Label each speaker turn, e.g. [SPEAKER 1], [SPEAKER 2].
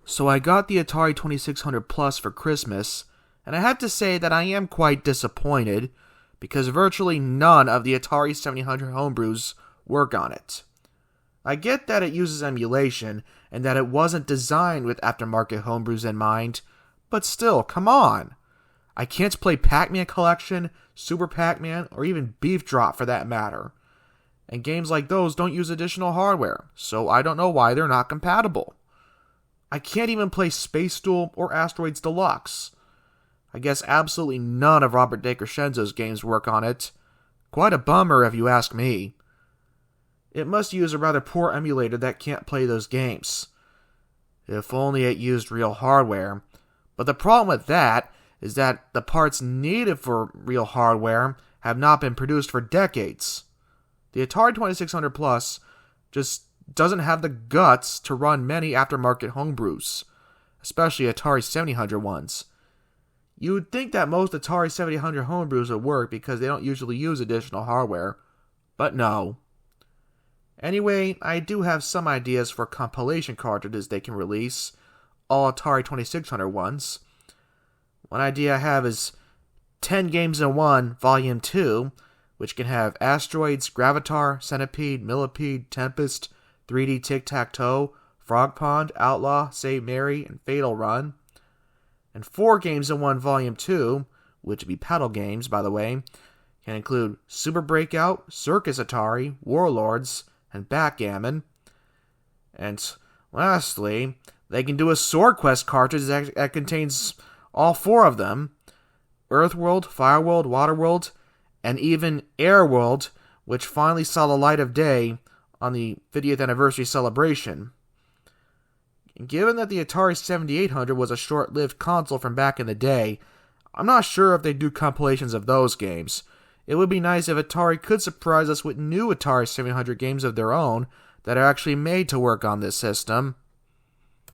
[SPEAKER 1] So I got the Atari 2600 Plus for Christmas, and I have to say that I am quite disappointed because virtually none of the Atari 7800 homebrews work on it. I get that it uses emulation and that it wasn't designed with aftermarket homebrews in mind, but still, come on! I can't play Pac-Man Collection, Super Pac-Man, or even Beef Drop for that matter. And games like those don't use additional hardware, so I don't know why they're not compatible. I can't even play Space Duel or Asteroids Deluxe. I guess absolutely none of Robert DeCrescenzo's games work on it. Quite a bummer if you ask me. It must use a rather poor emulator that can't play those games. If only it used real hardware. But the problem with that is that the parts needed for real hardware have not been produced for decades. The Atari 2600 Plus just doesn't have the guts to run many aftermarket homebrews, especially Atari 7800 ones. You would think that most Atari 7800 homebrews would work because they don't usually use additional hardware, but no. Anyway, I do have some ideas for compilation cartridges they can release, all Atari 2600 ones. One idea I have is 10 Games in 1 Volume 2, which can have Asteroids, Gravatar, Centipede, Millipede, Tempest, 3D Tic-Tac-Toe, Frog Pond, Outlaw, Save Mary, and Fatal Run. And 4 Games in 1 Volume 2, which would be paddle games, by the way, can include Super Breakout, Circus Atari, Warlords, and Backgammon. And lastly, they can do a Sword Quest cartridge that contains all 4 of them: Earthworld, Fireworld, Waterworld, and even Airworld, which finally saw the light of day on the 50th anniversary celebration. Given that the Atari 7800 was a short-lived console from back in the day, I'm not sure if they do compilations of those games. It would be nice if Atari could surprise us with new Atari 7800 games of their own that are actually made to work on this system.